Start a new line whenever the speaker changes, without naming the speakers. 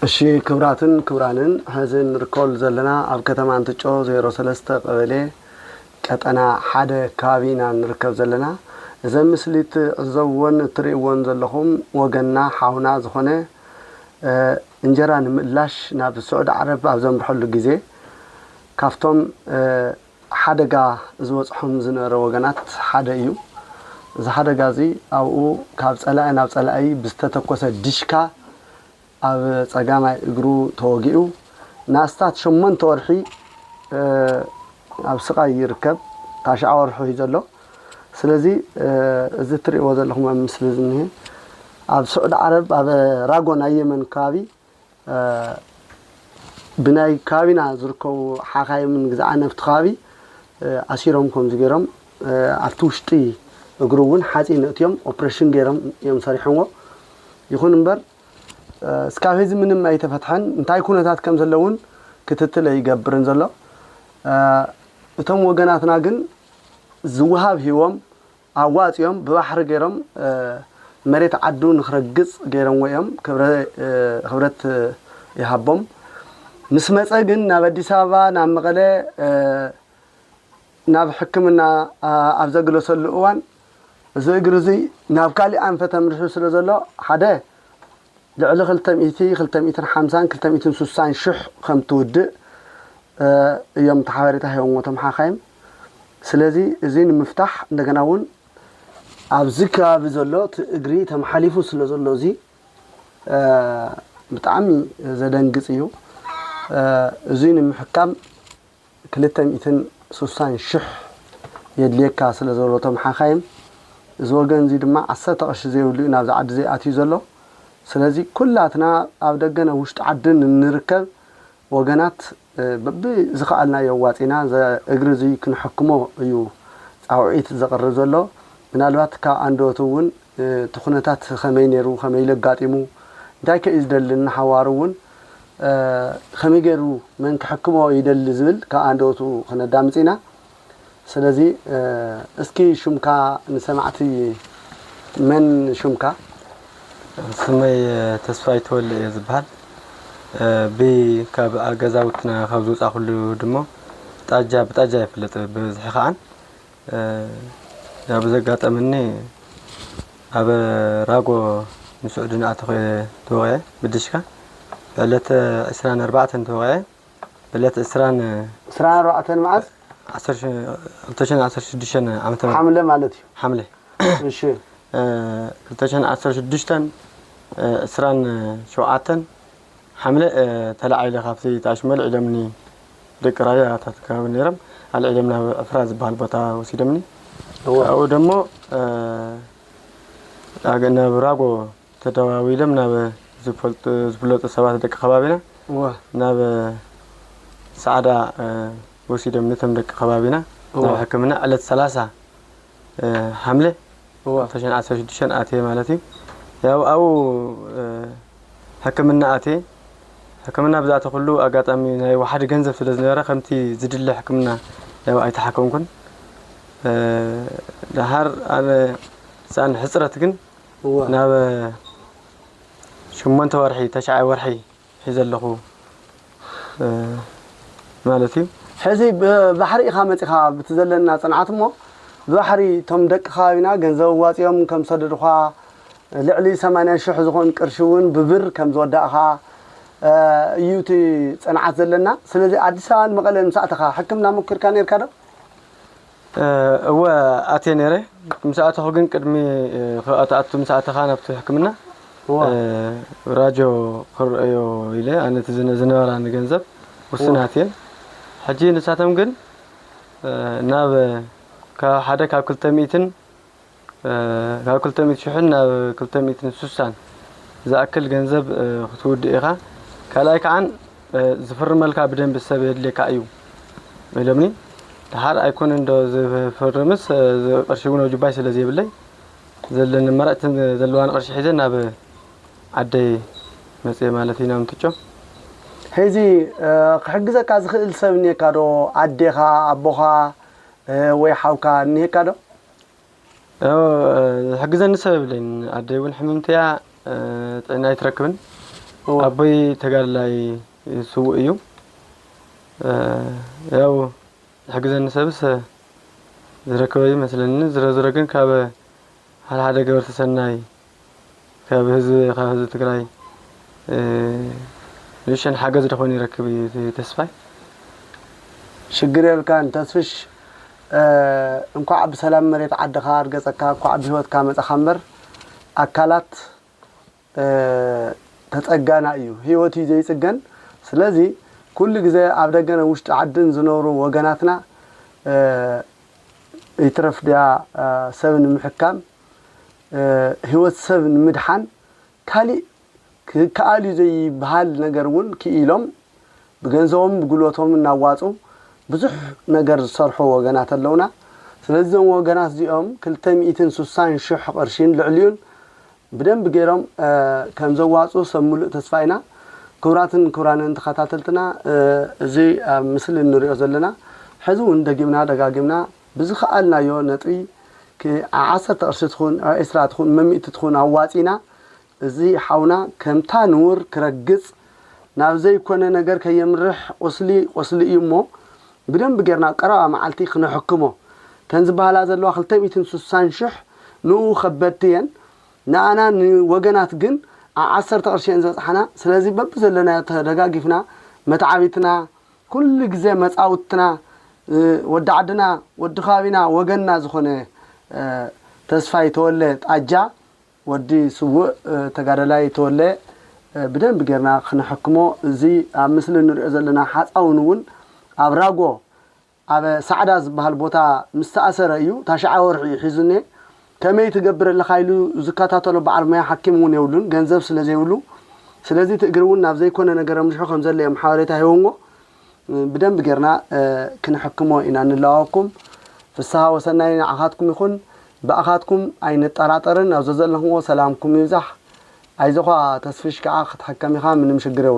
እሺ ክብራንን ሀዘን ሪኮል ዘለና ኣብ ከተማ አንትጮ 03 ቀበሌ ቀጠና ሓደ ካቢና ንርከብ ዘለና እዘን ምስሊት ዘወን ትሪእዎን ዘለኹም ወገንና ሓውና ዝኾነ እንጀራ ንምእላሽ ናብ ሳዑዲ ዓረብ ኣብ ዘምርሐሉ ግዜ ካፍቶም ሓደጋ ዝወጽሖም ዝነበረ ወገናት ሓደ እዩ እዚ ሓደጋ እዚ ኣብኡ ካብ ጸላኢ ናብ ጸላኢ ብዝተተኮሰ ዲሽካ ኣብ ጸጋማይ እግሩ ተወጊኡ ናስታት 8 ወርሒ ኣብ ስቃይ ይርከብ ታሽዓ ወርሑ ይዘሎ ስለዚ እዚ ትሪእዎ ዘለኹም ምስሊ ዝንሄ ኣብ ሳዑዲ ዓረብ ኣብ ራጎና የመን ካቢ ብናይ ካቢና ዝርከቡ ሓኻይምን ግዛዓነፍቲ ካቢ ኣሲሮም ከም ዝገሮም ኣብቲ ውሽጢ እግሩ እውን ሓፂን እትዮም ኦፕሬሽን ገይሮም እዮም ሰሪሕዎ ይኹን እምበር እስካብ ሕዚ ምንም ኣይተፈትሐን እንታይ ኩነታት ከም ዘለውን ክትትል ይገብርን ዘሎ እቶም ወገናትና ግን ዝውሃብ ሂዎም ኣዋጽዮም ብባሕሪ ገይሮም መሬት ዓዱ ንኽረግጽ ገይሮም ወዮም ክብረት ይሃቦም ምስ መጸ ግን ናብ አዲስ አበባ ናብ መቐለ ናብ ሕክምና ኣብ ዘግለሰሉ እዋን እዚ እግሪ እዚ ናብ ካሊ ኣንፈተ ምርሑ ስለ ዘሎ ሓደ ልዕሊ 250 260 ሽሕ ከም ትውድእ እዮም ተሓባሪታ ሂቦም ሓኻይም ስለዚ እዚ ንምፍታሕ እንደገና እውን ኣብዚ ከባቢ ዘሎ እግሪ ተመሓሊፉ ስለ ዘሎ እዚ ብጣዕሚ ዘደንግጽ እዩ እዚ ንምሕካም 260 ሽሕ የድልየካ ስለ ዘሎ ተመሓኻይም እዚ ወገን እዚ ድማ 10 ቅርሺ ዘይብሉ ናብ ዓዲ ዘይኣትዩ ዘሎ ስለዚ ኩላትና ኣብ ደገና ውሽጢ ዓድን ንርከብ ወገናት በብ ዝኸኣልና የዋጺና እግሪ እዚ ክንሕክሞ እዩ ጻውዒት ዘቀርብ ዘሎ ምናልባት ካብ አንዶቱ እውን ትኹነታት ከመይ ነይሩ ከመይ ለጋጢሙ እንታይ ከይዝደልን ሓዋሩ እውን ከመይ ገይሩ መን ክሕክሞ ይደሊ ዝብል ካብ አንዶቱ ክነዳምጽና ስለዚ እስኪ ሹምካ ንሰማዕቲ መን ሹምካ
ስመይ ተስፋይ ተወልደ ዝባሃል ካብ ኣገዛውትና ካብ ዝጻኹሉ ድሞ ብጣጃ ይፍለጥ ብዝሕ ኸዓን ያብ ዘጋጠመኒ ኣብ ራጎ ንስዑድና ተወየ ብድሽካ ዕለት 24 ተወየ ዕለት 24 መዓዝ 2016 ዓመተ
ሓምለ ማለት እዩ
ሓምለ
እሺ
2016 27 حملة تلاعيله خافتي تاشمل علمني ذكريات تتكون نيرم على علمنا أفراز بهالبطا وسيدمني أو دمو أجنا براغو تداوي لمنا زبلت السبات دك خبابنا ناب سعادة وسيدمني تم دك خبابنا حكمنا على 3 حملة عشان 10 آتي مالتي أو حكمنا آتي حكمنا بذات كله أقاطعمي ناي واحد جنزف في الزنيرة خمتي زد الله حكمنا لو أي تحكمكن لهار أنا سان حسرت جن ناب شو ما أنت ورحي تشعى ورحي حزل له مالتي
حزي بحري خامة خا بتزلنا صنعت مو بحري تم دك خاينا جنزو واتيهم كم صدر خا لعلي 80 شح زخون قرشون ببر كم زوداخا يوتي صنعت زلنا سلازي اديس ابا مقله مساعتها حكمنا مكر كان يركدو
هو اتينيري مساعتها كن قدمي اتاتو مساعتها نفط حكمنا راجو قريو الى انا تزنوران ገንዘብ ወስናቴን حجي نساتم ግን ናብ ከሓደ ካብ 200 ካብ 200 ሽሕን ናብ 260 ዝኣክል ገንዘብ ክትውድ ኢኻ ካልኣይ ከዓን ዝፍርመልካ ብደንብ ሰብ የድልየካ እዩ ኢሎምኒ ድሓር ኣይኮን እንዶ ዝፍርምስ ቅርሺ እውን ወጅባይ ስለዚ ይብለይ ዘለኒ መራዕትን ዘለዋን ቅርሺ ሒዘን ናብ ዓደይ መጽ ማለት ኢና እንትጮ
ሕዚ ክሕግዘካ ዝኽእል ሰብ ኔካዶ ዓዴኻ ኣቦኻ ወይ ሓውካ ኔካዶ
حجزنا سبب لين عدي ونحممتها طعنا يتركبن أبوي تقالي سوء يوم ያው حجزنا سبس زركوي مثلا زركن كاب هل هذا جبر تسناي كاب هز تقراي ليشان حجز دخوني ركبي تسفاي
شجر كان تسفش እንኳን በሰላም መሬት አደኻ አርገጸካ እንኳን በህይወት ካመጣ ኸምበር አካላት ተጸጋና እዩ ህይወት ይዘ ይጽገን ስለዚህ كل جزء عبدنا وش تعدن زنورو وجناتنا يترف ده سبن محكم هو سبن مدحن كالي زي بحال نجرون كيلهم بجنزهم بقولاتهم النواتهم بزح نجر صرحوا وجنات اللونا سلزم وجنات زيهم كل تميتين سوسان شح قرشين العليون بدن بجرام كم زواتو سمول تسفينا كورانن تخاتلتنا زي مثل النوريو زلنا حزون دقيمنا بزخالنا يو نطي كي 10 قرش تخون 10 تخون مميت تخون عواصينا زي حاونا كمتا نور كرغص ناب زي كونه ነገር ከየምርህ ቆስሊ ይሞ بدن بغيرنا قرا معلتي خنحكمو كنز بحالا زلوا 260 شح نو خبتين نانا وغنات ግን 10 قرشين زحنا ስለዚህ በብዘለና ተደጋግፍና መታዓቢትና ኩል ግዜ መጻውትና ወዳዕድና ወድኻቢና ወገንና ዝኾነ ተስፋይ ተወለ ጣጃ ወዲ ስው ተጋደላይ ተወለ بدن بغيرنا خنحكمو زي مثل نرئ زلنا حصاونውን አብራጎ አበ ሰዓዳዝ ባህል ቦታ ምስተአሰረ እዩ ታሻዓወር ይሕዝኔ كمي تجبر الخايلو زكاتاتو بعرميا حكيمون يولون ገንዘብ ስለዘይውሉ ስለዚህ ትግሩውን ናብዘይ ኮነ ነገር ምሽኹ ከምዘለ محاوريታ هيونغو بدن بغيرنا كنحكمو إن نلاقكم في الساعة وسنين عهاتكم يكون بأخاتكم أين الطراطرن أو زلهم وسلامكم يزح عايزخوا تسفيش كأخت حكمي خام من مشجرة